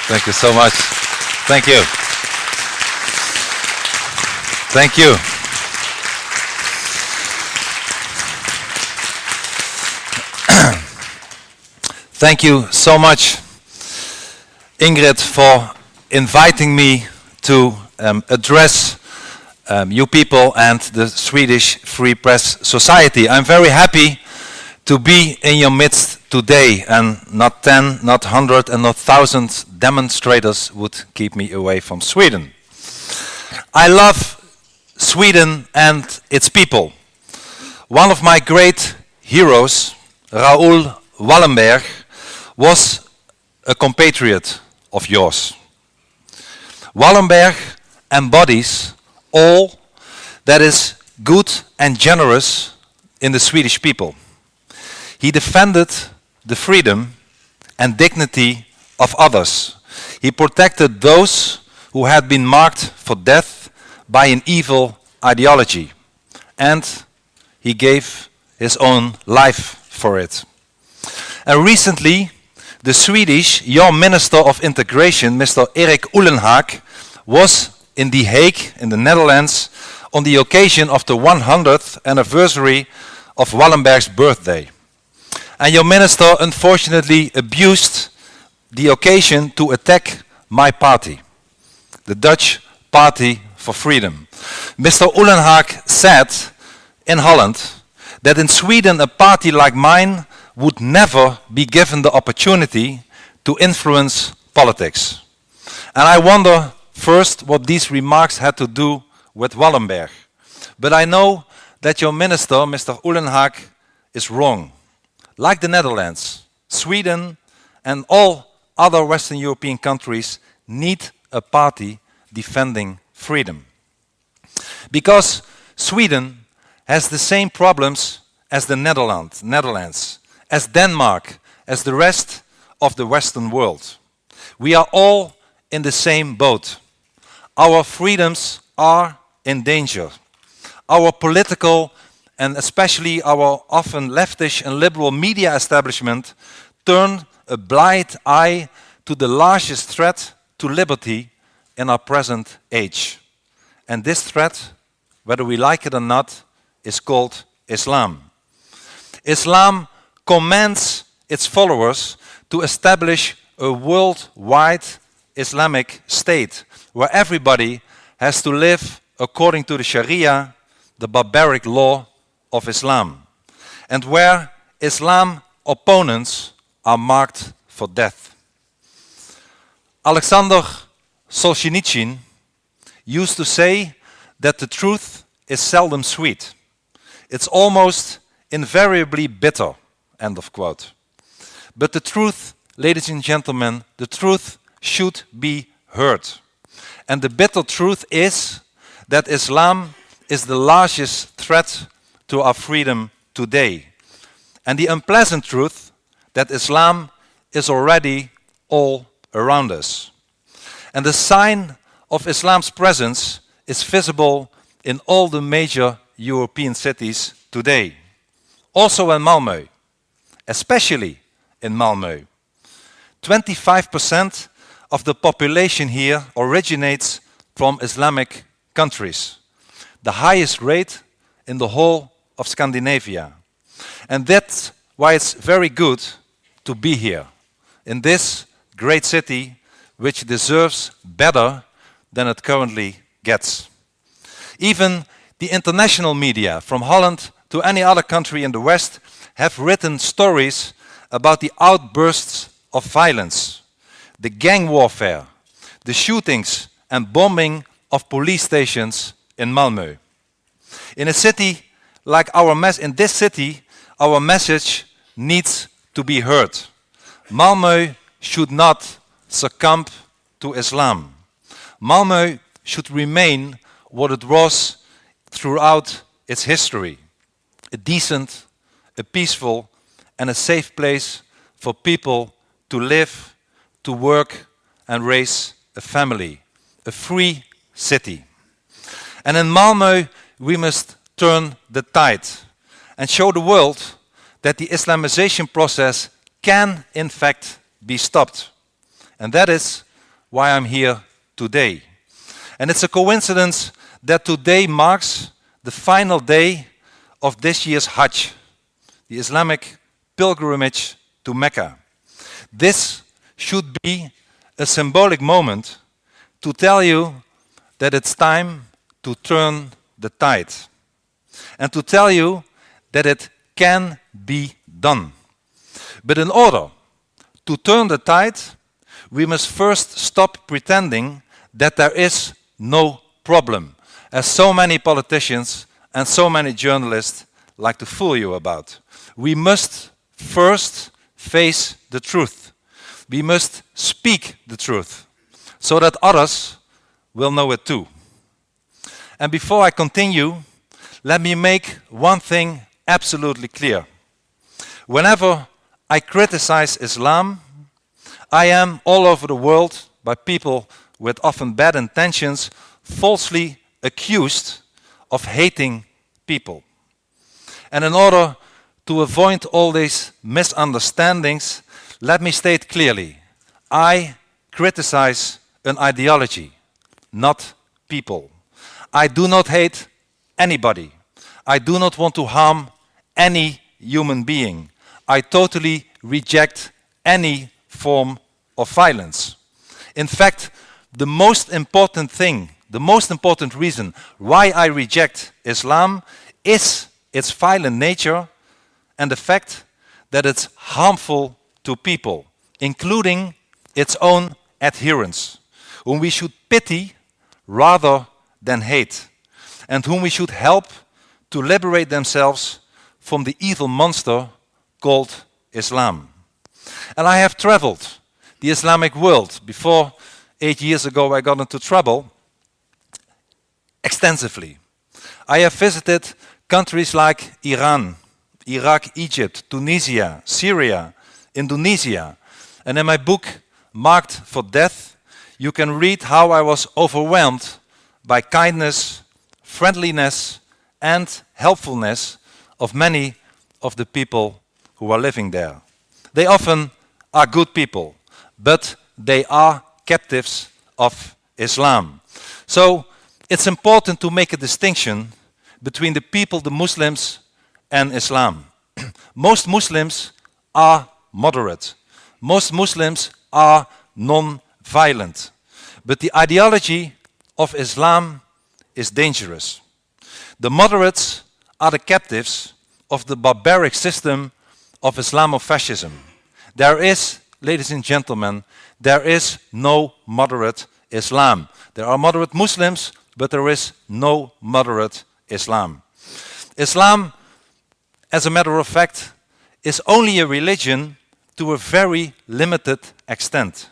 Thank you so much. Thank you. Thank you. Thank you so much, Ingrid, for inviting me to address you people and the Swedish Free Press Society. I'm very happy to be in your midst today, and not 10, not 100, and not 1,000 demonstrators would keep me away from Sweden. I love Sweden and its people. One of my great heroes, Raoul Wallenberg, was a compatriot of yours. Wallenberg embodies all that is good and generous in the Swedish people. He defended the freedom and dignity of others. He protected those who had been marked for death by an evil ideology, and he gave his own life for it. And recently, the Swedish, your Minister of Integration, Mr. Erik Ullenhag, was in The Hague, in the Netherlands, on the occasion of the 100th anniversary of Wallenberg's birthday. And your minister unfortunately abused the occasion to attack my party, the Dutch Party for Freedom. Mr. Ullenhag said in Holland that in Sweden a party like mine would never be given the opportunity to influence politics. And I wonder first what these remarks had to do with Wallenberg. But I know that your minister, Mr. Ullenhag, is wrong. Like the Netherlands, Sweden and all other Western European countries need a party defending freedom. Because Sweden has the same problems as the Netherlands, as Denmark, as the rest of the Western world. We are all in the same boat. Our freedoms are in danger. Our political and especially our often leftish and liberal media establishment turn a blind eye to the largest threat to liberty in our present age. And this threat, whether we like it or not, is called Islam. Islam commands its followers to establish a worldwide Islamic state where everybody has to live according to the Sharia, the barbaric law of Islam, and where Islam opponents are marked for death. Alexander Solzhenitsyn used to say that the truth is seldom sweet. It's almost invariably bitter, end of quote. But the truth, ladies and gentlemen, the truth should be heard. And the bitter truth is that Islam is the largest threat to our freedom today. And the unpleasant truth that Islam is already all around us. And the sign of Islam's presence is visible in all the major European cities today. Also in Malmö, especially in Malmö. 25% of the population here originates from Islamic countries, the highest rate in the whole of Scandinavia. And that's why it's very good to be here, in this great city, which deserves better than it currently gets. Even the international media, from Holland to any other country in the West, have written stories about the outbursts of violence, the gang warfare, the shootings and bombing of police stations in Malmö. In a city like in this city, our message needs to be heard. Malmö should not succumb to Islam. Malmö should remain what it was throughout its history. A decent, a peaceful and a safe place for people to live, to work and raise a family. A free city. And in Malmö we must turn the tide and show the world that the Islamization process can in fact be stopped. And that is why I'm here today. And it's a coincidence that today marks the final day of this year's Hajj, the Islamic pilgrimage to Mecca. This should be a symbolic moment to tell you that it's time to turn the tide, and to tell you that it can be done. But in order to turn the tide, we must first stop pretending that there is no problem, as so many politicians and so many journalists like to fool you about. We must first face the truth. We must speak the truth, so that others will know it too. And before I continue, let me make one thing absolutely clear. Whenever I criticize Islam, I am all over the world by people with often bad intentions falsely accused of hating people. And in order to avoid all these misunderstandings, let me state clearly, I criticize an ideology, not people. I do not hate anybody. I do not want to harm any human being. I totally reject any form of violence. In fact, the most important thing, the most important reason why I reject Islam is its violent nature and the fact that it's harmful to people, including its own adherents, whom we should pity rather than hate, and whom we should help to liberate themselves from the evil monster called Islam. And I have traveled the Islamic world. Before 8 years ago I got into trouble extensively. I have visited countries like Iran, Iraq, Egypt, Tunisia, Syria, Indonesia. And in my book, Marked for Death, you can read how I was overwhelmed by kindness, friendliness, and helpfulness of many of the people who are living there. They often are good people, but they are captives of Islam. So it's important to make a distinction between the people, the Muslims, and Islam. Most Muslims are moderate. Most Muslims are non-violent. But the ideology of Islam is dangerous. The moderates are the captives of the barbaric system of Islamofascism. There is, ladies and gentlemen, there is no moderate Islam. There are moderate Muslims, but there is no moderate Islam. Islam, as a matter of fact, is only a religion to a very limited extent.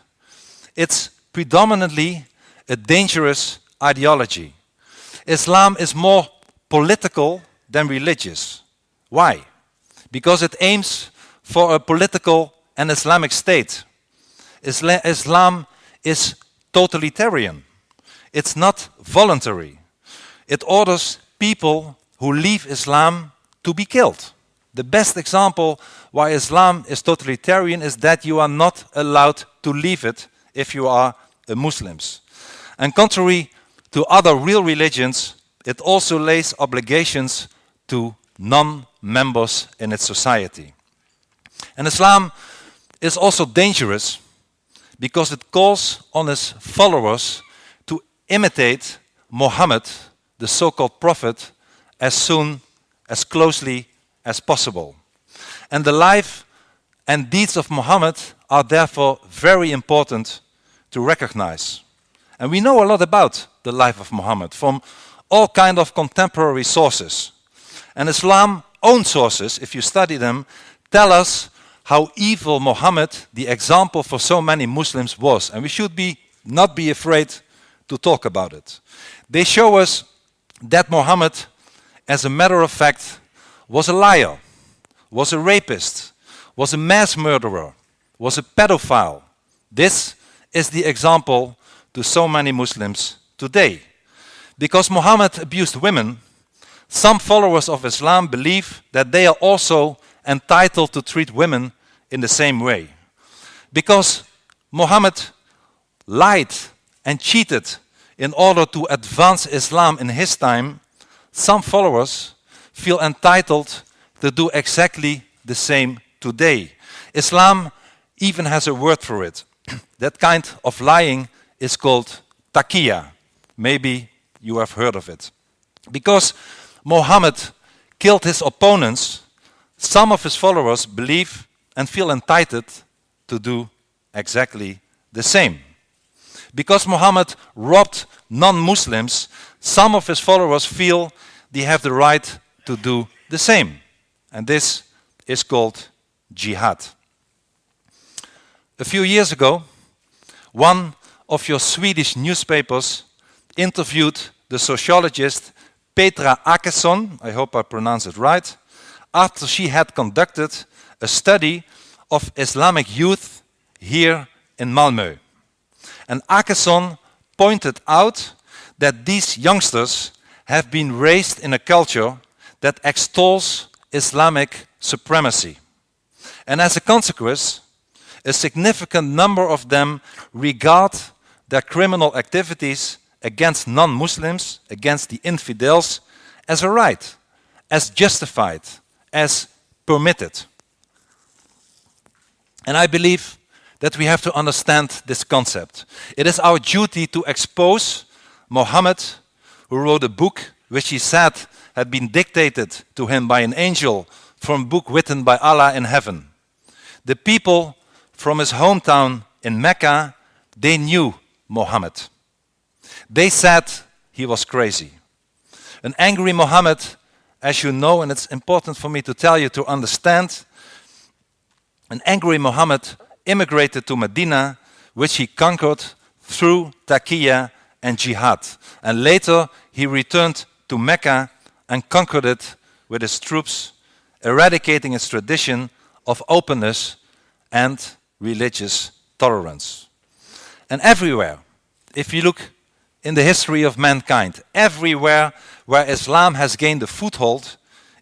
It's predominantly a dangerous ideology. Islam is more political than religious. Why? Because it aims for a political and Islamic state. Islam is totalitarian. It's not voluntary. It orders people who leave Islam to be killed. The best example why Islam is totalitarian is that you are not allowed to leave it if you are a Muslim. And contrary to other real religions, it also lays obligations to non-members in its society. And Islam is also dangerous because it calls on its followers to imitate Muhammad, the so-called prophet, as closely as possible. And the life and deeds of Muhammad are therefore very important to recognize. And we know a lot about the life of Muhammad from all kinds of contemporary sources. And Islam's own sources, if you study them, tell us how evil Muhammad, the example for so many Muslims, was. And we should not be afraid to talk about it. They show us that Muhammad, as a matter of fact, was a liar, was a rapist, was a mass murderer, was a pedophile. This is the example to so many Muslims today. Because Muhammad abused women, some followers of Islam believe that they are also entitled to treat women in the same way. Because Muhammad lied and cheated in order to advance Islam in his time, some followers feel entitled to do exactly the same today. Islam even has a word for it. That kind of lying is called taqiyya. Maybe you have heard of it. Because Muhammad killed his opponents, some of his followers believe and feel entitled to do exactly the same. Because Muhammad robbed non-Muslims, some of his followers feel they have the right to do the same. And this is called jihad. A few years ago, one of your Swedish newspapers interviewed the sociologist Petra Åkesson, I hope I pronounce it right, after she had conducted a study of Islamic youth here in Malmö. And Åkesson pointed out that these youngsters have been raised in a culture that extols Islamic supremacy. And as a consequence, a significant number of them regard their criminal activities against non-Muslims, against the infidels, as a right, as justified, as permitted. And I believe that we have to understand this concept. It is our duty to expose Muhammad, who wrote a book which he said had been dictated to him by an angel from a book written by Allah in heaven. The people from his hometown in Mecca, they knew Muhammad. They said he was crazy. An angry Muhammad, as you know, and it's important for me to tell you to understand, an angry Muhammad immigrated to Medina, which he conquered through taqiyya and jihad. And later he returned to Mecca and conquered it with his troops, eradicating its tradition of openness and religious tolerance. And everywhere, if you look in the history of mankind, everywhere where Islam has gained a foothold,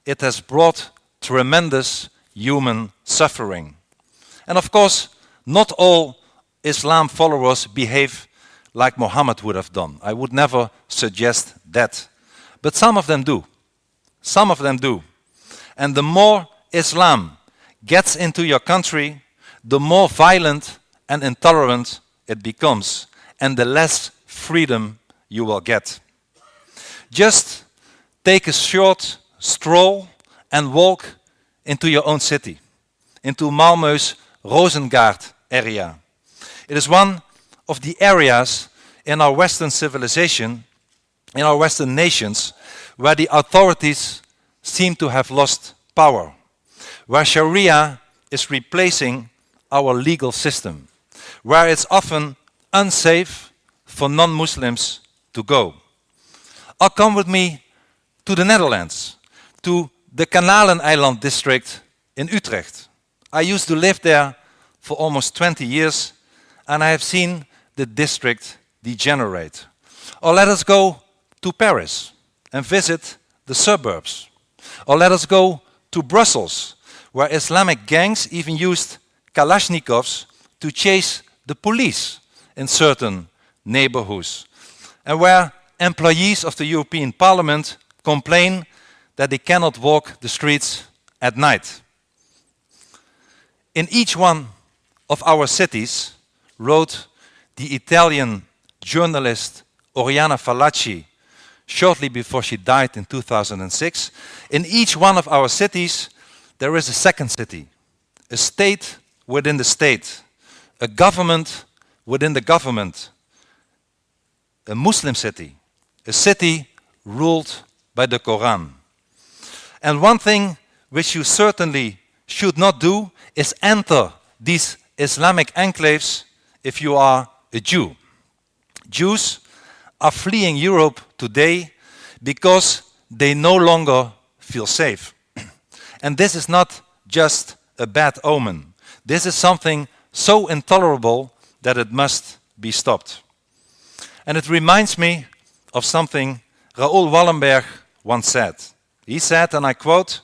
it has brought tremendous human suffering. And of course, not all Islam followers behave like Muhammad would have done. I would never suggest that. But some of them do. Some of them do. And the more Islam gets into your country, the more violent and intolerant it becomes, and the less freedom you will get. Just take a short stroll and walk into your own city, into Malmö's Rosengard area. It is one of the areas in our Western civilization, in our Western nations, where the authorities seem to have lost power, where Sharia is replacing our legal system, where it's often unsafe for non-Muslims to go. Or come with me to the Netherlands, to the Kanaleneiland district in Utrecht. I used to live there for almost 20 years, and I have seen the district degenerate. Or let us go to Paris and visit the suburbs. Or let us go to Brussels, where Islamic gangs even used Kalashnikovs to chase the police in certain neighborhoods, and where employees of the European Parliament complain that they cannot walk the streets at night. In each one of our cities, wrote the Italian journalist Oriana Fallaci shortly before she died in 2006, in each one of our cities there is a second city, a state within the state, a government within the government, a Muslim city, a city ruled by the Quran. And one thing which you certainly should not do is enter these Islamic enclaves if you are a Jew. Jews are fleeing Europe today because they no longer feel safe. And this is not just a bad omen. This is something so intolerable that it must be stopped. And it reminds me of something Raoul Wallenberg once said. He said, and I quote,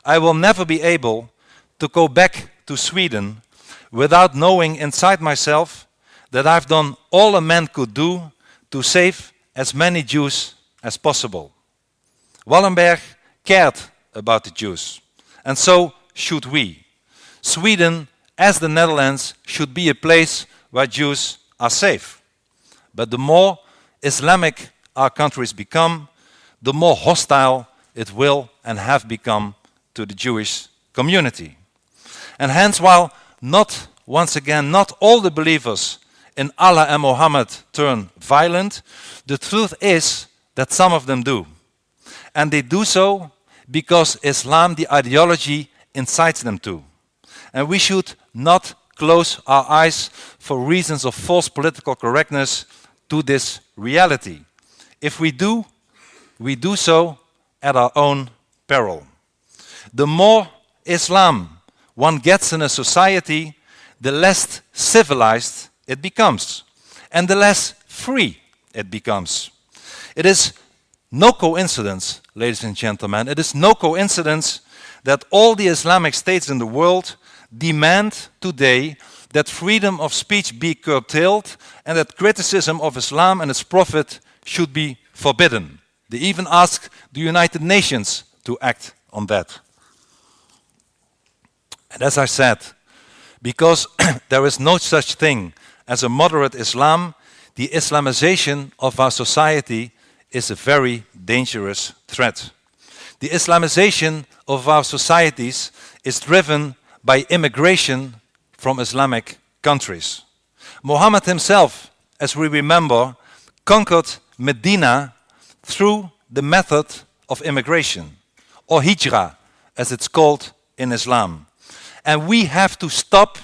"I will never be able to go back to Sweden without knowing inside myself that I've done all a man could do to save as many Jews as possible. Wallenberg cared about the Jews, and so should we. Sweden, as the Netherlands, should be a place where Jews are safe. But the more Islamic our countries become, the more hostile it will and have become to the Jewish community. And hence, while not, once again, not all the believers in Allah and Muhammad turn violent, the truth is that some of them do. And they do so because Islam, the ideology, incites them to. And we should not close our eyes for reasons of false political correctness to this reality. If we do so at our own peril. The more Islam one gets in a society, the less civilized it becomes, and the less free it becomes. It is no coincidence, ladies and gentlemen, it is no coincidence that all the Islamic states in the world demand today that freedom of speech be curtailed and that criticism of Islam and its prophet should be forbidden. They even ask the United Nations to act on that. And as I said, because there is no such thing as a moderate Islam, the Islamization of our society is a very dangerous threat. The Islamization of our societies is driven by immigration from Islamic countries. Muhammad himself, as we remember, conquered Medina through the method of immigration, or hijrah, as it's called in Islam. And we have to stop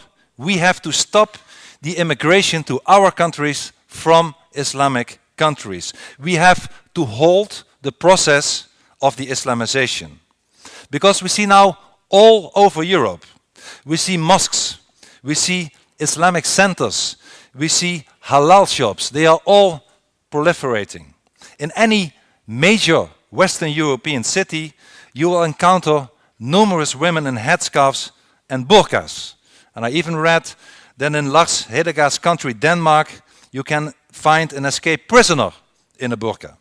the immigration to our countries from Islamic countries. We have to halt the process of the Islamization. Because we see now all over Europe, we see mosques, we see Islamic centers, we see halal shops. They are all proliferating. In any major Western European city, you will encounter numerous women in headscarves and burqas. And I even read that in Lars Hedegaard's country, Denmark, you can find an escaped prisoner in a burqa.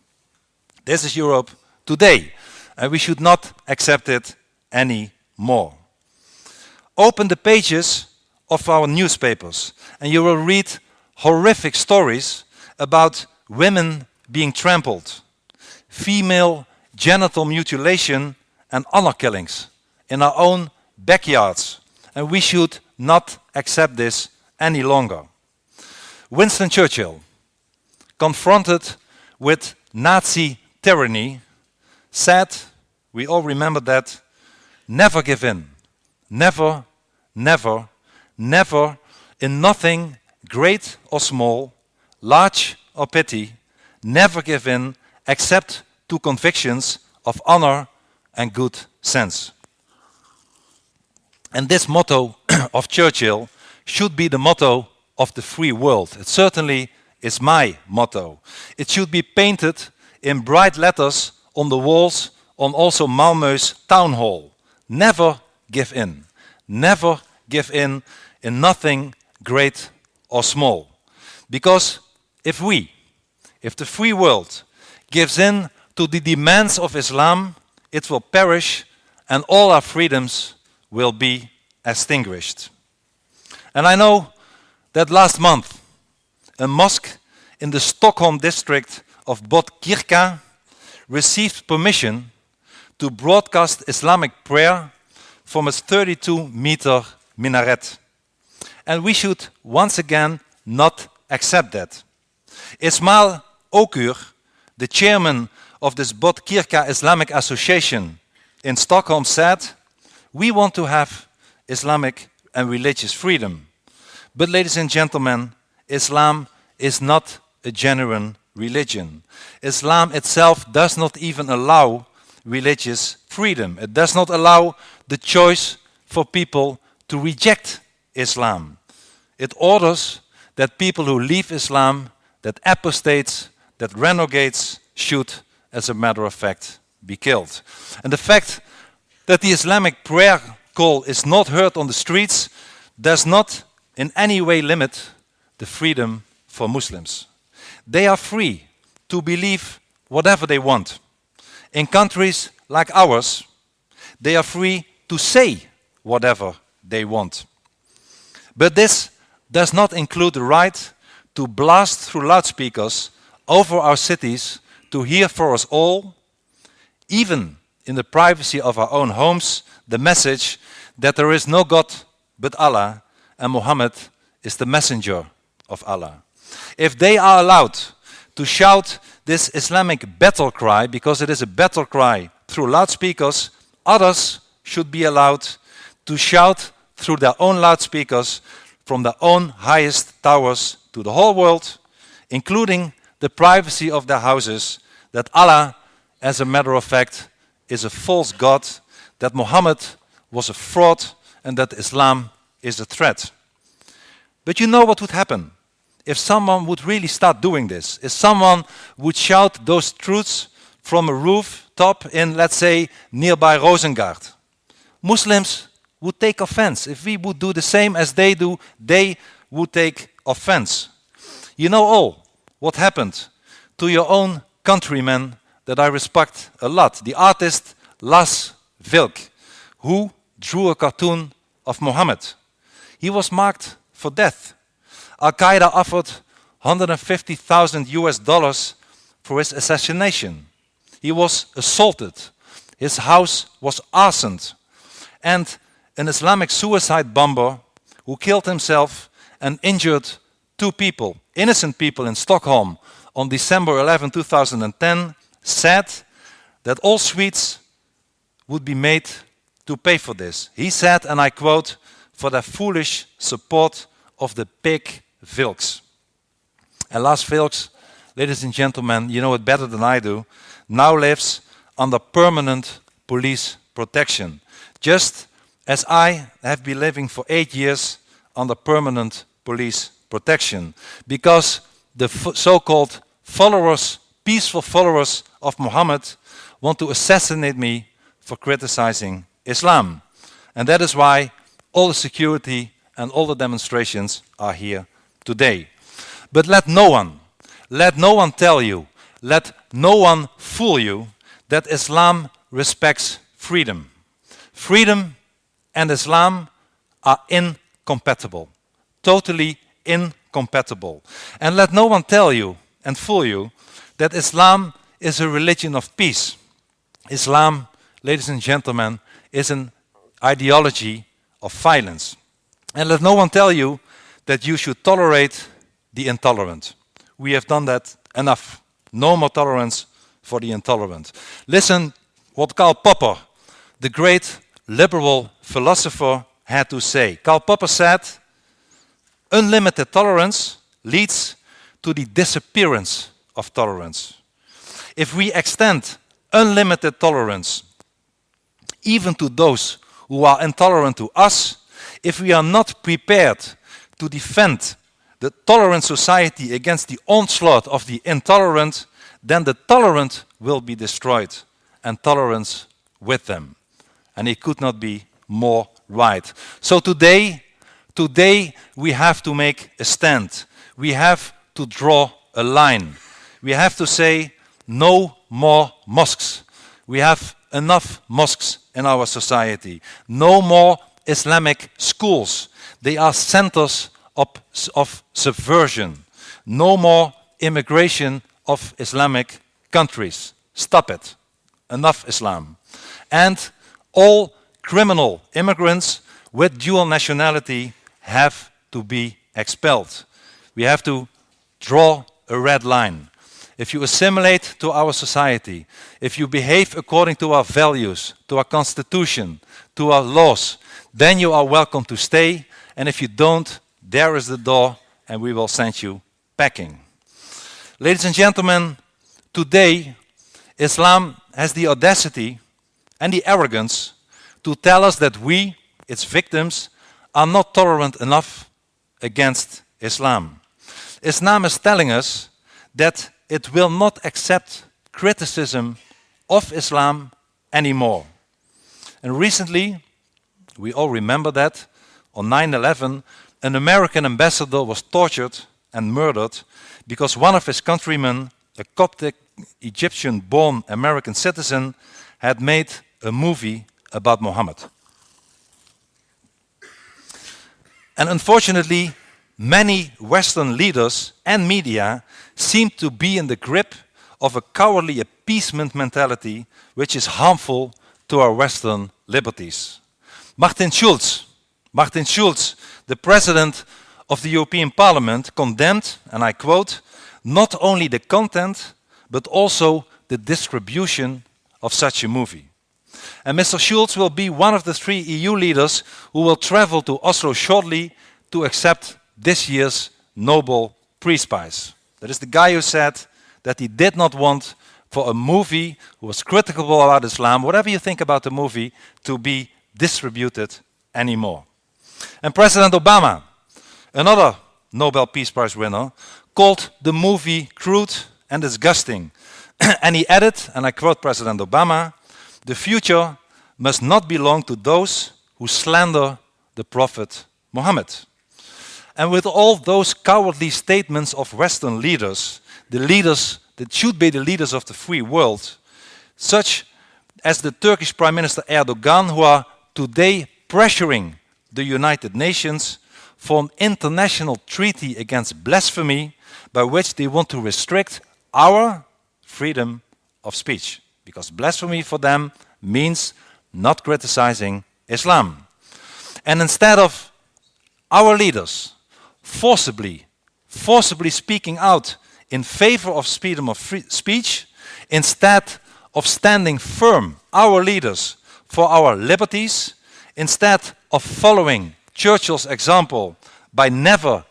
This is Europe today, and we should not accept it anymore. Open the pages of our newspapers, and you will read horrific stories about women being trampled, female genital mutilation and honor killings in our own backyards. And we should not accept this any longer. Winston Churchill, confronted with Nazi tyranny, said, we all remember that, never give in. Never, never, never, in nothing great or small, large or petty, never give in except to convictions of honor and good sense. And this motto of Churchill should be the motto of the free world. It certainly is my motto. It should be painted in bright letters on the walls on also Malmö's town hall. Never give in. Never give in nothing great or small. Because if the free world gives in to the demands of Islam, it will perish and all our freedoms will be extinguished. And I know that last month, a mosque in the Stockholm district of Botkyrka received permission to broadcast Islamic prayer from its 32-meter minaret. And we should once again not accept that. Ismail Okur, the chairman of this Botkyrka Islamic Association in Stockholm, said, we want to have Islamic and religious freedom. But ladies and gentlemen, Islam is not a genuine religion. Islam itself does not even allow religious freedom. It does not allow the choice for people to reject Islam. It orders that people who leave Islam, that apostates, that renegades, should, as a matter of fact, be killed. And the fact that the Islamic prayer call is not heard on the streets does not in any way limit the freedom for Muslims. They are free to believe whatever they want. In countries like ours, they are free to say whatever they want. But this does not include the right to blast through loudspeakers over our cities to hear for us all, even in the privacy of our own homes, the message that there is no God but Allah and Muhammad is the messenger of Allah. If they are allowed to shout this Islamic battle cry, because it is a battle cry through loudspeakers, others should be allowed to shout through their own loudspeakers from their own highest towers to the whole world, including the privacy of their houses, that Allah, as a matter of fact, is a false God, that Muhammad was a fraud, and that Islam is a threat. But you know what would happen if someone would really start doing this? If someone would shout those truths from a rooftop in, let's say, nearby Rosengard. Muslims would take offense. If we would do the same as they do, they would take offense. You know all what happened to your own countrymen that I respect a lot. The artist Lars Vilk, who drew a cartoon of Muhammad. He was marked for death. Al-Qaeda offered 150,000 US dollars for his assassination. He was assaulted. His house was arsoned. And an Islamic suicide bomber who killed himself and injured 2 people, innocent people in Stockholm on December 11, 2010, said that all Swedes would be made to pay for this. He said, and I quote, "for their foolish support of the pig Vilks." And Lars Vilks, ladies and gentlemen, you know it better than I do, now lives under permanent police protection. Just as I have been living for 8 years under permanent police protection. Because the so-called followers, peaceful followers of Muhammad, want to assassinate me for criticizing Islam. And that is why all the security and all the demonstrations are here today. But let no one tell you, let no one fool you that Islam respects freedom. Freedom and Islam are incompatible, totally incompatible. And let no one tell you and fool you that Islam is a religion of peace. Islam, ladies and gentlemen, is an ideology of violence. And let no one tell you that you should tolerate the intolerant. We have done that enough. No more tolerance for the intolerant. Listen what Karl Popper, the great liberal philosopher, had to say. Karl Popper said, "Unlimited tolerance leads to the disappearance of tolerance." If we extend unlimited tolerance even to those who are intolerant to us, if we are not prepared to defend the tolerant society against the onslaught of the intolerant, then the tolerant will be destroyed and tolerance with them. And it could not be more right. So today we have to make a stand. We have to draw a line. We have to say no more mosques. We have enough mosques in our society. No more Islamic schools. They are centers of subversion. No more immigration of Islamic countries. Stop it. Enough Islam. And all criminal immigrants with dual nationality have to be expelled. We have to draw a red line. If you assimilate to our society, if you behave according to our values, to our constitution, to our laws, then you are welcome to stay. And if you don't, there is the door and we will send you packing. Ladies and gentlemen, today Islam has the audacity and the arrogance to tell us that we, its victims, are not tolerant enough against Islam. Islam is telling us that it will not accept criticism of Islam anymore. And recently, we all remember that, on 9/11, an American ambassador was tortured and murdered because one of his countrymen, a Coptic Egyptian-born American citizen, had made a movie about Muhammad. And unfortunately, many Western leaders and media seem to be in the grip of a cowardly appeasement mentality which is harmful to our Western liberties. Martin Schulz, the president of the European Parliament, condemned, and I quote, not only the content, but also the distribution of such a movie. And Mr. Schulz will be one of the 3 EU leaders who will travel to Oslo shortly to accept this year's Nobel Peace Prize. That is the guy who said that he did not want for a movie who was critical about Islam, whatever you think about the movie, to be distributed anymore. And President Obama, another Nobel Peace Prize winner, called the movie crude and disgusting. And he added, and I quote President Obama, "The future must not belong to those who slander the Prophet Muhammad." And with all those cowardly statements of Western leaders, the leaders that should be the leaders of the free world, such as the Turkish Prime Minister Erdogan, who are today pressuring the United Nations for an international treaty against blasphemy by which they want to restrict our freedom of speech. Because blasphemy for them means not criticizing Islam. And instead of our leaders forcibly speaking out in favor of freedom of speech, instead of standing firm, our leaders, for our liberties, instead of following Churchill's example by never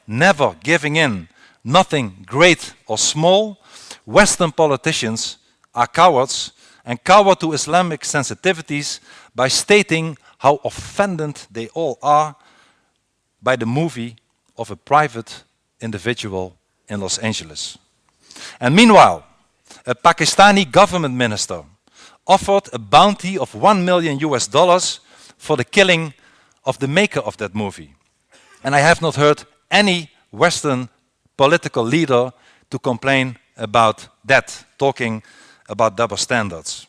giving in, nothing great or small, Western politicians are cowards and cower to Islamic sensitivities by stating how offended they all are by the movie of a private individual in Los Angeles. And meanwhile, a Pakistani government minister offered a bounty of $1 million for the killing of the maker of that movie. And I have not heard any Western political leader to complain about that, talking about double standards.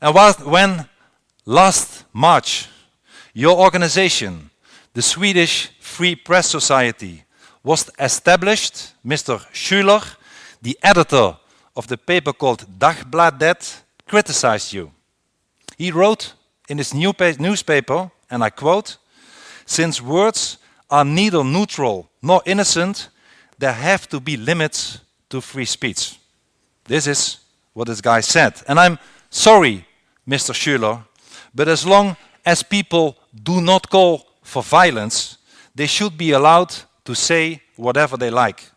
And when last March, your organization, the Swedish Free Press Society, was established, Mr. Schüler, the editor of the paper called Dagbladet, criticized you. He wrote in his newspaper, and I quote, "Since words are neither neutral nor innocent, there have to be limits to free speech." This is what this guy said. And I'm sorry, Mr. Schüler, but as long as people do not call for violence, they should be allowed to say whatever they like.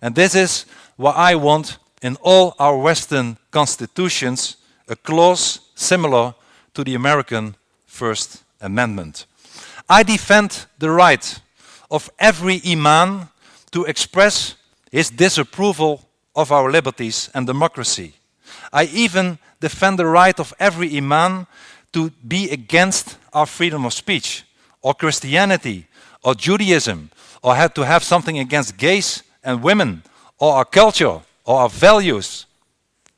And this is why I want in all our Western constitutions a clause similar to the American First Amendment. I defend the right of every imam to express his disapproval of our liberties and democracy. I even defend the right of every imam to be against our freedom of speech, or Christianity, or Judaism, or to have something against gays and women, or our culture, or our values.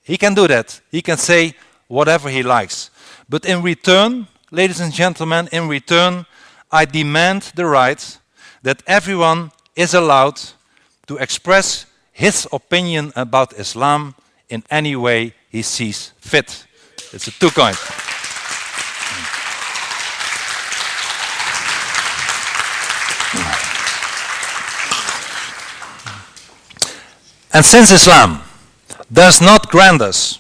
He can do that. He can say whatever he likes. But in return, ladies and gentlemen, in return, I demand the right that everyone is allowed to express his opinion about Islam in any way he sees fit. It's a two-point. And since Islam does not grant us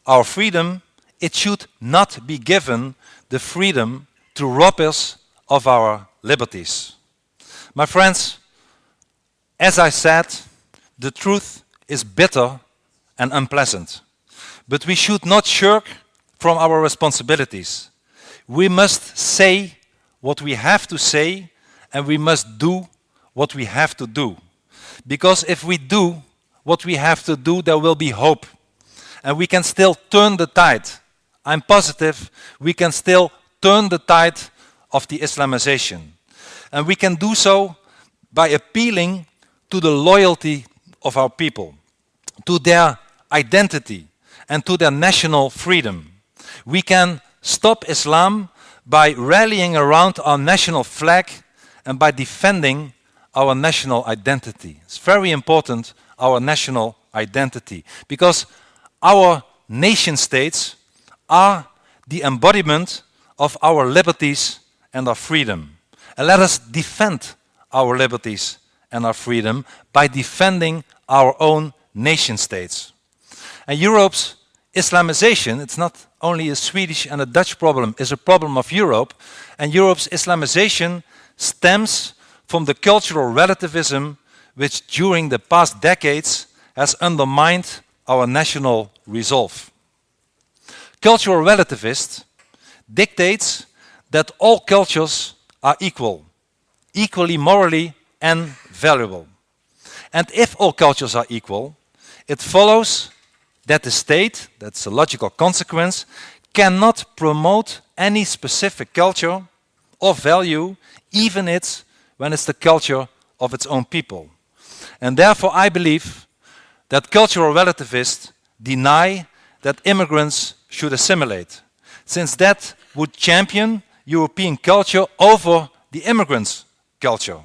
our freedom, it should not be given the freedom to rob us of our liberties. My friends, as I said, the truth is bitter and unpleasant. But we should not shirk from our responsibilities. We must say what we have to say, and we must do what we have to do. Because if we do what we have to do, there will be hope. And we can still turn the tide. I'm positive we can still turn the tide of the Islamization. And we can do so by appealing to the loyalty of our people, to their identity, and to their national freedom. We can stop Islam by rallying around our national flag and by defending our national identity. It's very important, our national identity, because our nation states are the embodiment of our liberties and our freedom. And let us defend our liberties and our freedom by defending our own nation states. And Europe's Islamization, it's not only a Swedish and a Dutch problem, it's a problem of Europe. And Europe's Islamization stems from the cultural relativism which during the past decades has undermined our national resolve. Cultural relativist dictates that all cultures are equal, equally morally and valuable. And if all cultures are equal, it follows that the state, that's a logical consequence, cannot promote any specific culture or value, even when it's the culture of its own people. And therefore I believe that cultural relativists deny that immigrants should assimilate, since that would champion European culture over the immigrants' culture.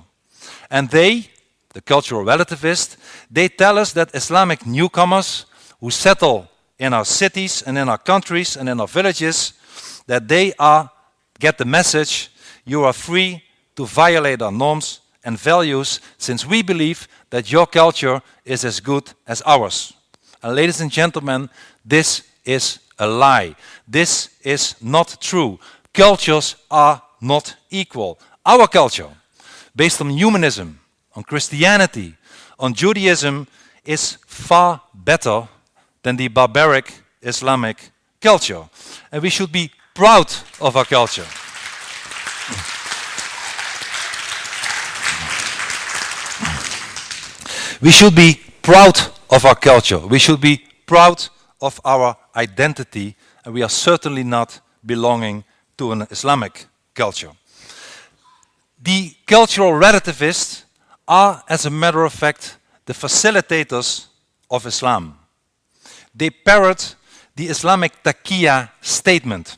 And they, the cultural relativists, they tell us that Islamic newcomers who settle in our cities and in our countries and in our villages, that they get the message, you are free to violate our norms and values, since we believe that your culture is as good as ours. And ladies and gentlemen, this is a lie. This is not true. Cultures are not equal. Our culture, based on humanism, on Christianity, on Judaism, is far better than the barbaric Islamic culture. And we should be proud of our culture. We should be proud of our culture. We should be proud of our identity, and we are certainly not belonging to an Islamic culture. The cultural relativists are, as a matter of fact, the facilitators of Islam. They parrot the Islamic taqiyya statement.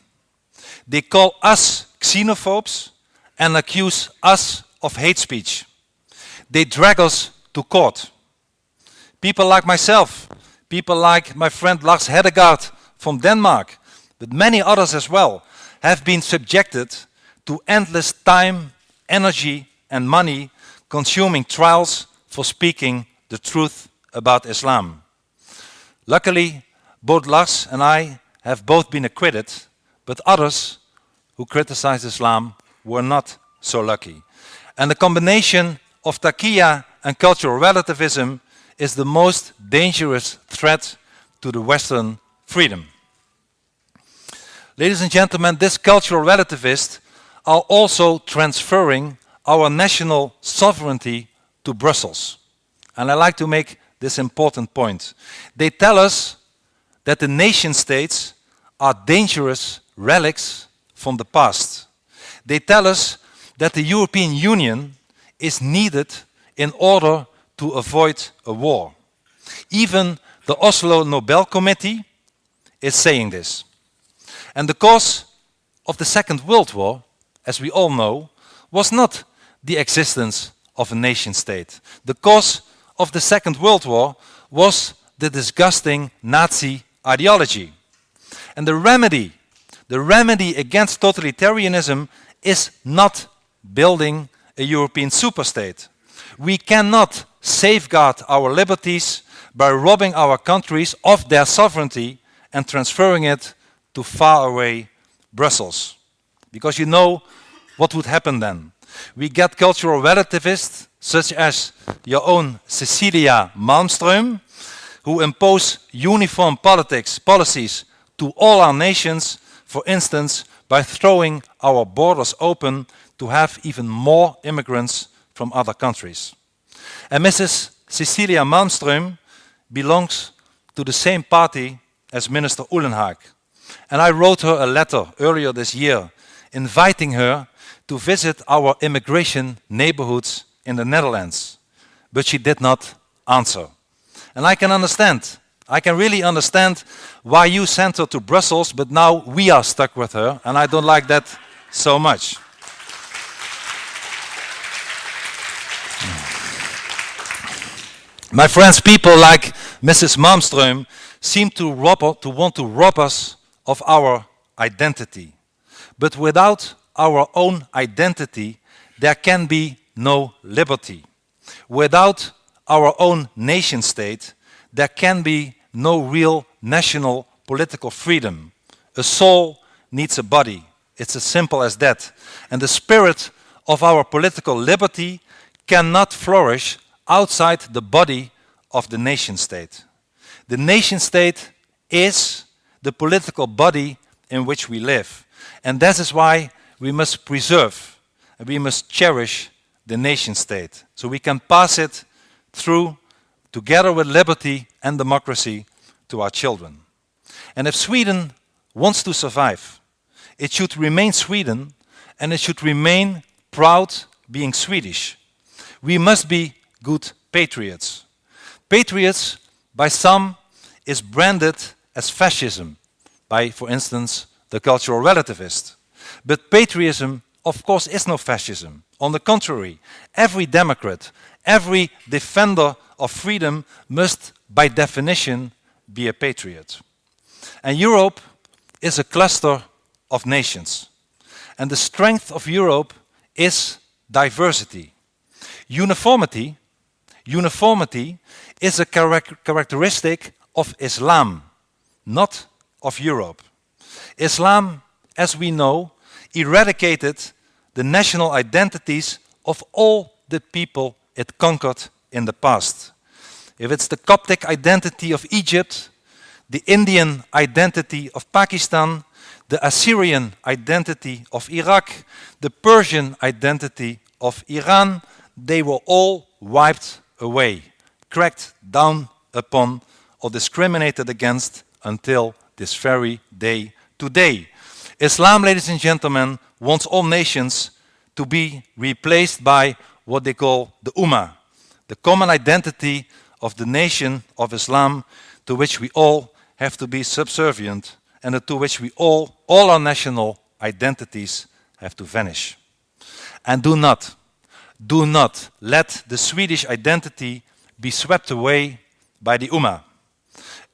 They call us xenophobes and accuse us of hate speech. They drag us to court. People like myself, people like my friend Lars Hedegaard from Denmark, but many others as well, have been subjected to endless time, energy and money consuming trials for speaking the truth about Islam. Luckily, both Lars and I have both been acquitted, but others who criticized Islam were not so lucky. And the combination of taqiyya and cultural relativism is the most dangerous threat to the Western freedom. Ladies and gentlemen, these cultural relativists are also transferring our national sovereignty to Brussels. And I like to make this important point. They tell us that the nation states are dangerous relics from the past. They tell us that the European Union is needed in order to avoid a war. Even the Oslo Nobel Committee is saying this. And the cause of the Second World War, as we all know, was not the existence of a nation state. The cause of the Second World War was the disgusting Nazi ideology. And the remedy against totalitarianism is not building a European superstate. We cannot safeguard our liberties by robbing our countries of their sovereignty and transferring it to faraway Brussels. Because you know what would happen then. We get cultural relativists, such as your own Cecilia Malmström, who impose uniform policies to all our nations, for instance, by throwing our borders open to have even more immigrants from other countries. And Mrs. Cecilia Malmström belongs to the same party as Minister Uhlenhaag. And I wrote her a letter earlier this year inviting her to visit our immigration neighborhoods in the Netherlands. but she did not answer. And I can understand. I can really understand why you sent her to Brussels, but now we are stuck with her, and I don't like that so much. My friends, people like Mrs. Malmström seem to want to rob us of our identity. But without our own identity, there can be no liberty. Without our own nation state, there can be no real national political freedom. A soul needs a body. It's as simple as that. And the spirit of our political liberty cannot flourish outside the body of the nation state. The nation state is the political body in which we live. And that is why we must preserve and we must cherish the nation state, so we can pass it through, together with liberty and democracy, to our children. And if Sweden wants to survive, it should remain Sweden, and it should remain proud being Swedish. We must be good patriots. Patriots, by some, is branded as fascism, by, for instance, the cultural relativist. But patriotism, of course, is no fascism. On the contrary, every democrat, every defender of freedom must, by definition, be a patriot. And Europe is a cluster of nations. And the strength of Europe is diversity. Uniformity is a characteristic of Islam, not of Europe. Islam, as we know, eradicated the national identities of all the people it conquered in the past. If it's the Coptic identity of Egypt, the Indian identity of Pakistan, the Assyrian identity of Iraq, the Persian identity of Iran, they were all wiped away, cracked down upon, or discriminated against until this very day today. Islam, ladies and gentlemen, wants all nations to be replaced by what they call the Ummah, the common identity of the nation of Islam, to which we all have to be subservient, and to which we all our national identities have to vanish. And do not let the Swedish identity be swept away by the Ummah.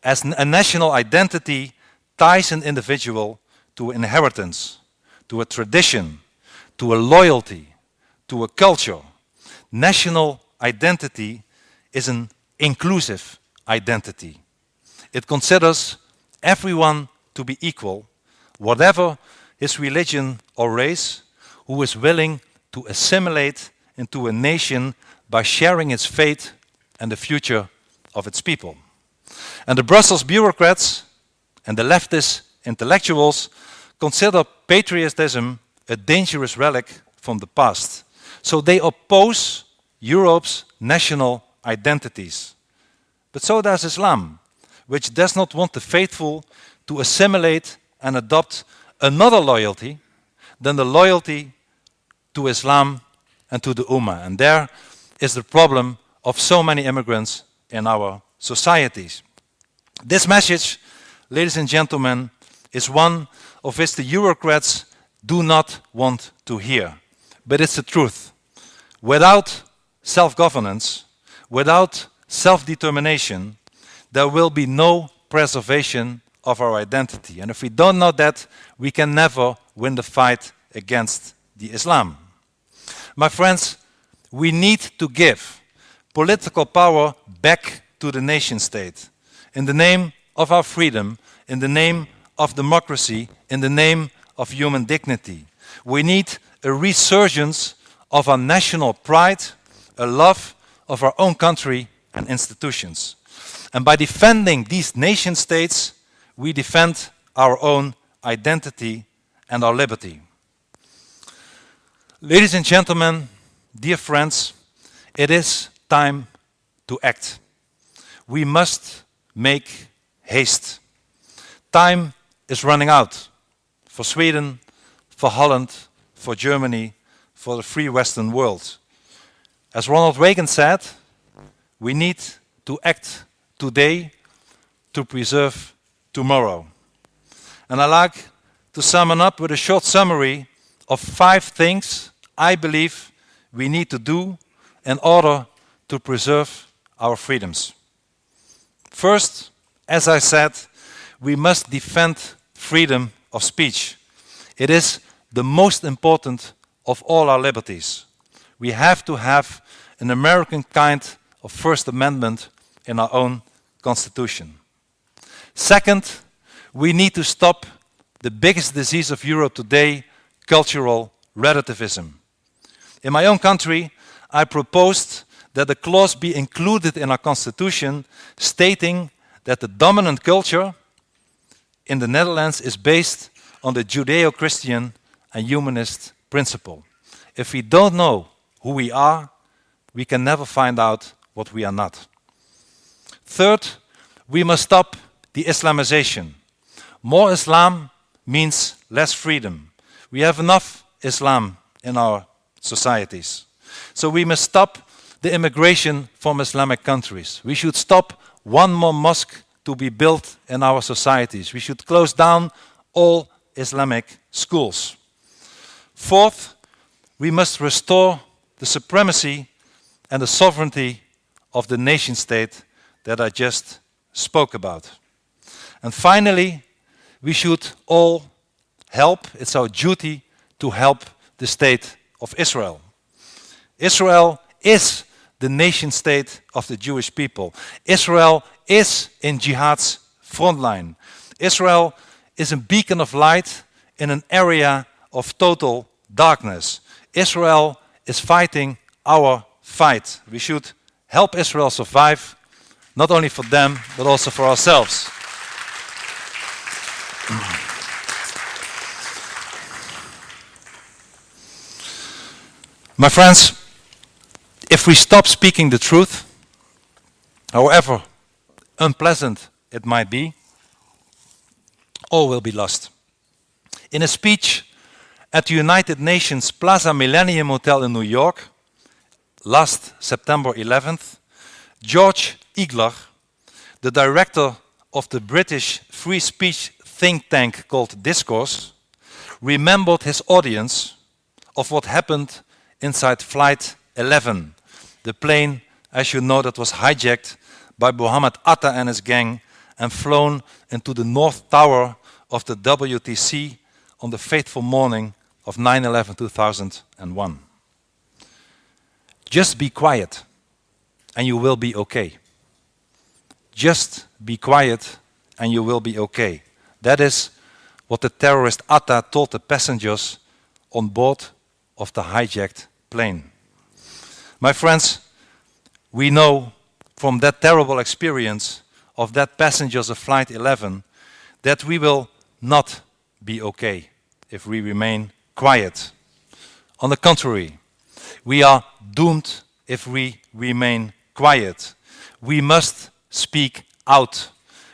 As a national identity ties an individual to an inheritance, to a tradition, to a loyalty, to a culture. National identity is an inclusive identity. It considers everyone to be equal, whatever his religion or race, who is willing to assimilate into a nation by sharing its fate and the future of its people. And the Brussels bureaucrats and the leftist intellectuals consider patriotism a dangerous relic from the past. So they oppose Europe's national identities. But so does Islam, which does not want the faithful to assimilate and adopt another loyalty than the loyalty to Islam and to the Ummah. And there is the problem of so many immigrants in our societies. This message, ladies and gentlemen, is one of which the Eurocrats do not want to hear. But it's the truth. Without self-governance, without self-determination, there will be no preservation of our identity. And if we don't know that, we can never win the fight against the Islam. My friends, we need to give political power back to the nation state in the name of our freedom, in the name of democracy, in the name of human dignity. We need a resurgence of our national pride, a love of our own country and institutions. And by defending these nation states, we defend our own identity and our liberty. Ladies and gentlemen, dear friends, it is time to act. We must make haste. Time is running out for Sweden, for Holland, for Germany, for the free Western world. As Ronald Reagan said, We need to act today to preserve tomorrow. And I like to sum it up with a short summary of 5 things I believe we need to do in order to preserve our freedoms. First, as I said, we must defend freedom of speech. It is the most important of all our liberties. We have to have an American kind of First Amendment in our own Constitution. Second, we need to stop the biggest disease of Europe today, cultural relativism. In my own country, I proposed that a clause be included in our Constitution stating that the dominant culture in the Netherlands is based on the Judeo-Christian and humanist principle. If we don't know who we are, we can never find out what we are not. Third, we must stop the Islamization. More Islam means less freedom. We have enough Islam in our societies. So we must stop the immigration from Islamic countries. We should stop one more mosque to be built in our societies. We should close down all Islamic schools. Fourth, we must restore the supremacy and the sovereignty of the nation state that I just spoke about. And finally, we should all help, it's our duty to help the state of Israel. Israel is the nation state of the Jewish people. Israel is in jihad's front line. Israel is a beacon of light in an area of total darkness. Israel is fighting our fight. We should help Israel survive, not only for them, but also for ourselves. My friends, if we stop speaking the truth, however unpleasant it might be, all will be lost. In a speech at the United Nations Plaza Millennium Hotel in New York, last September 11th, George Igler, the director of the British free speech think tank called Discourse, remembered his audience of what happened inside Flight 11, the plane, as you know, that was hijacked by Mohammed Atta and his gang and flown into the North Tower of the WTC on the fateful morning of 9/11/2001. Just be quiet and you will be okay. Just be quiet and you will be okay. That is what the terrorist Atta told the passengers on board of the hijacked plane. My friends, we know from that terrible experience of that passengers of Flight 11 that we will not be okay if we remain quiet. On the contrary, we are doomed if we remain quiet. We must speak out.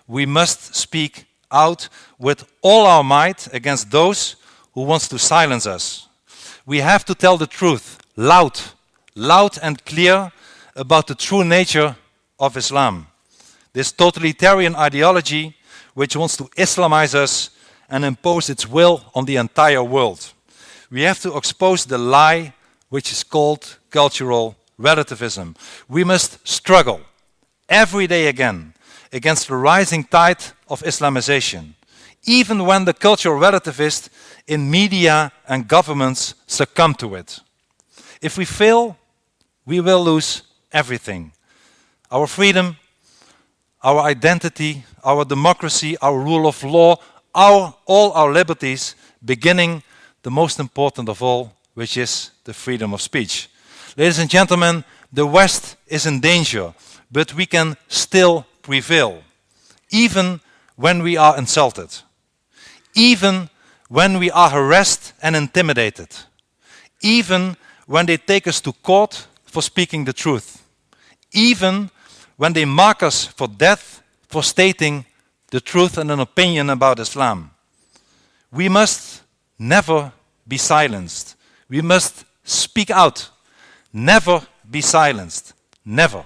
We must speak out with all our might against those who want to silence us. We have to tell the truth, loud and clear, about the true nature of Islam. This totalitarian ideology which wants to Islamize us and impose its will on the entire world. We have to expose the lie which is called cultural relativism. We must struggle every day again against the rising tide of Islamization, even when the cultural relativists in media and governments succumb to it. If we fail, we will lose everything. Our freedom, our identity, our democracy, our rule of law, all our liberties, beginning the most important of all, which is the freedom of speech. Ladies and gentlemen, the West is in danger, but we can still prevail, even when we are insulted, even when we are harassed and intimidated, even when they take us to court for speaking the truth, even when they mark us for death for stating the truth and an opinion about Islam. We must never be silenced. We must speak out. Never be silenced. Never.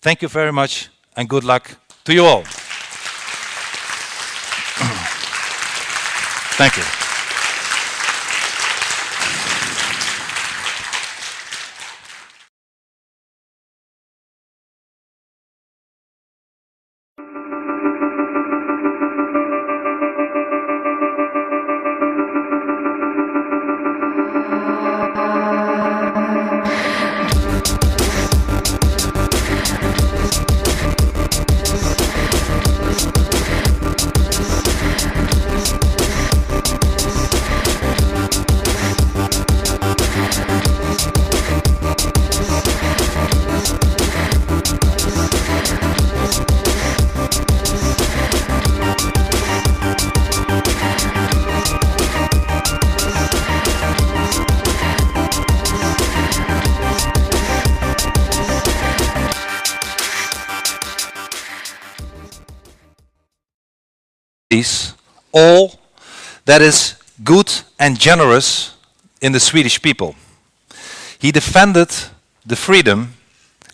Thank you very much and good luck to you all. Thank you. All that is good and generous in the Swedish people. He defended the freedom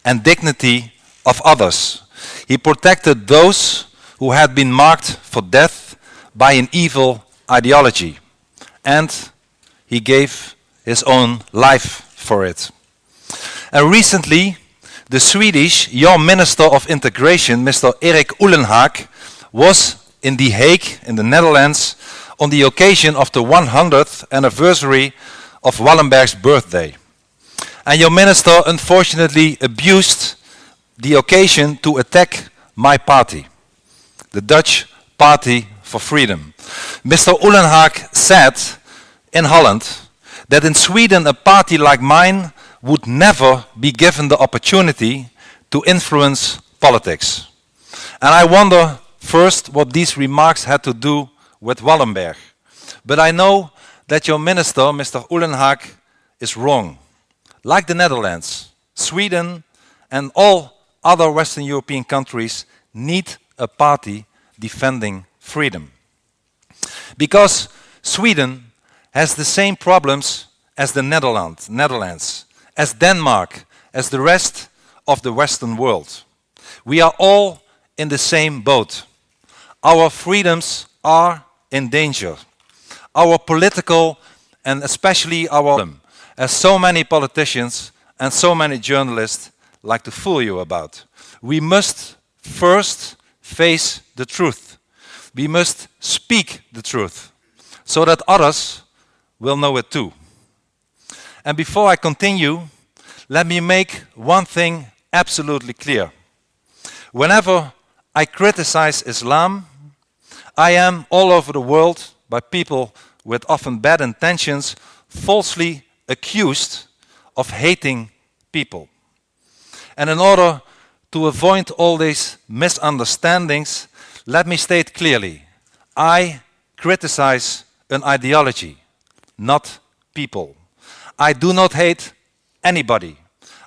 and dignity of others. He protected those who had been marked for death by an evil ideology. And he gave his own life for it. And recently, the Swedish Young Minister of Integration, Mr. Erik Ullenhag, was in The Hague, in the Netherlands, on the occasion of the 100th anniversary of Wallenberg's birthday. And your minister unfortunately abused the occasion to attack my party, the Dutch Party for Freedom. Mr. Ullenhag said in Holland that in Sweden a party like mine would never be given the opportunity to influence politics. And I wonder first what these remarks had to do with Wallenberg. But I know that your minister, Mr. Ullenhag, is wrong. Like the Netherlands, Sweden and all other Western European countries need a party defending freedom. Because Sweden has the same problems as the Netherlands, as Denmark, as the rest of the Western world. We are all in the same boat. Our freedoms are in danger. Our political and especially our, as so many politicians and so many journalists like to fool you about. We must first face the truth. We must speak the truth so that others will know it too. And before I continue, let me make one thing absolutely clear. Whenever I criticize Islam, I am all over the world by people with often bad intentions falsely accused of hating people. And in order to avoid all these misunderstandings, let me state clearly, I criticize an ideology, not people. I do not hate anybody.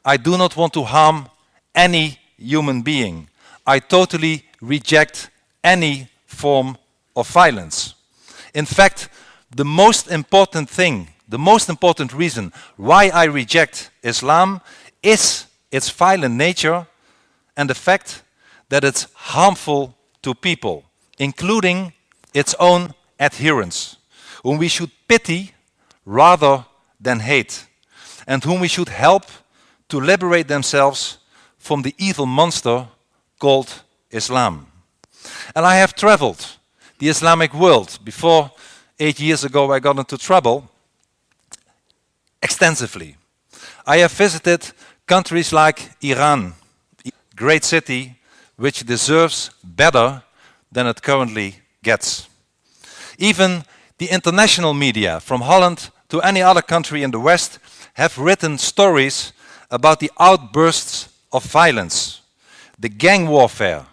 I do not want to harm any human being. I totally reject any form of violence. In fact, the most important thing, the most important reason why I reject Islam is its violent nature and the fact that it's harmful to people, including its own adherents, whom we should pity rather than hate, and whom we should help to liberate themselves from the evil monster called Islam. And I have traveled the Islamic world. Before 8 years ago I got into trouble extensively. I have visited countries like Iran, a great city which deserves better than it currently gets. Even the international media, from Holland to any other country in the West, have written stories about the outbursts of violence, the gang warfare,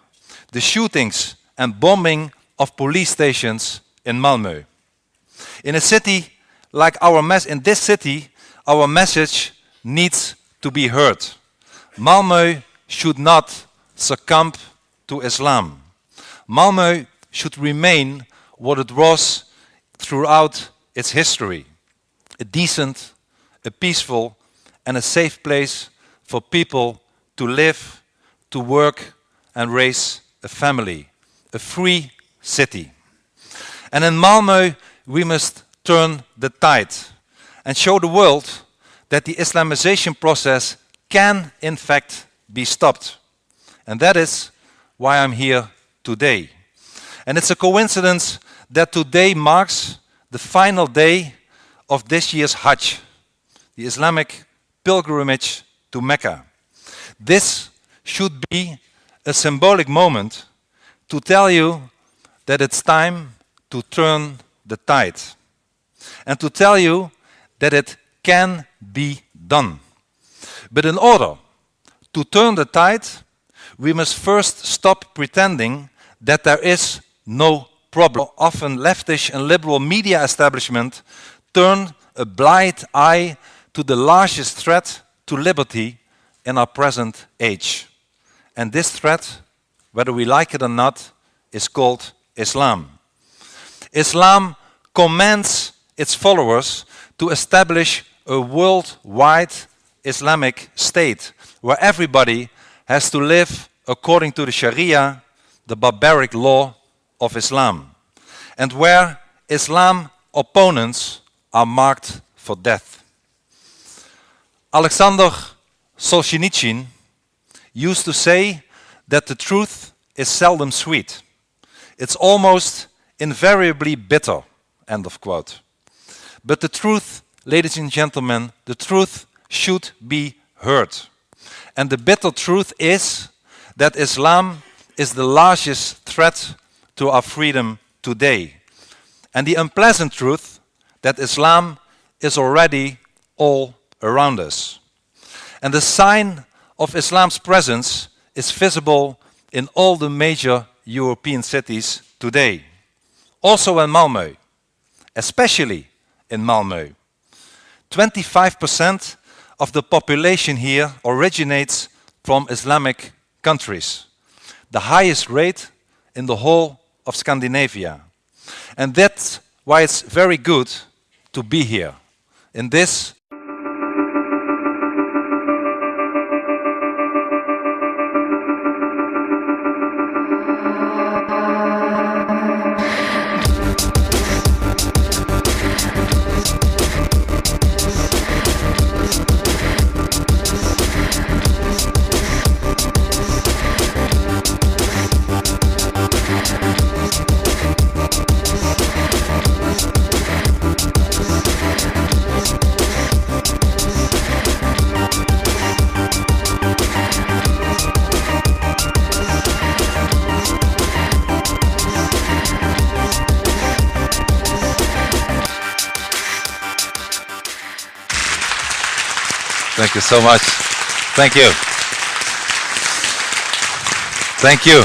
the shootings and bombing of police stations in Malmö. In a city like in this city, our message needs to be heard. Malmö should not succumb to Islam. Malmö should remain what it was throughout its history. A decent, a peaceful and a safe place for people to live, to work and raise a family, a free city. And in Malmö, we must turn the tide and show the world that the Islamization process can, in fact, be stopped. And that is why I'm here today. And it's a coincidence that today marks the final day of this year's Hajj, the Islamic pilgrimage to Mecca. This should be a symbolic moment to tell you that it's time to turn the tide and to tell you that it can be done. But in order to turn the tide, we must first stop pretending that there is no problem. Often leftish and liberal media establishment turn a blind eye to the largest threat to liberty in our present age. And this threat, whether we like it or not, is called Islam. Islam commands its followers to establish a worldwide Islamic state where everybody has to live according to the Sharia, the barbaric law of Islam, and where Islam opponents are marked for death. Alexander Solzhenitsyn used to say that the truth is seldom sweet. It's almost invariably bitter, end of quote. But the truth, ladies and gentlemen, the truth should be heard. And the bitter truth is that Islam is the largest threat to our freedom today. And the unpleasant truth that Islam is already all around us. And the sign of Islam's presence is visible in all the major European cities today. Also in Malmö, especially in Malmö. 25% of the population here originates from Islamic countries, the highest rate in the whole of Scandinavia. And that's why it's very good to be here in this Thank you so much. Thank you. Thank you.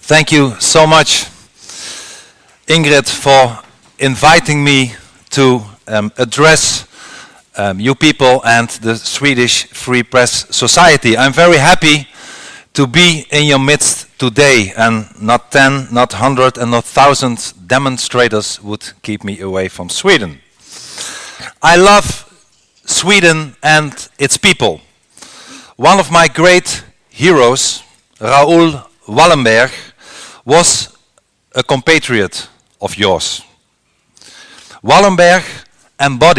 Thank you so much, Ingrid, for inviting me to address you people and the Swedish Free Press Society. I'm very happy to be in your midst today, and not 10, not 100, and not 1,000 demonstrators would keep me away from Sweden. I love Sweden and its people. One of my great heroes, Raoul Wallenberg, was a compatriot of yours. Wallenberg embodied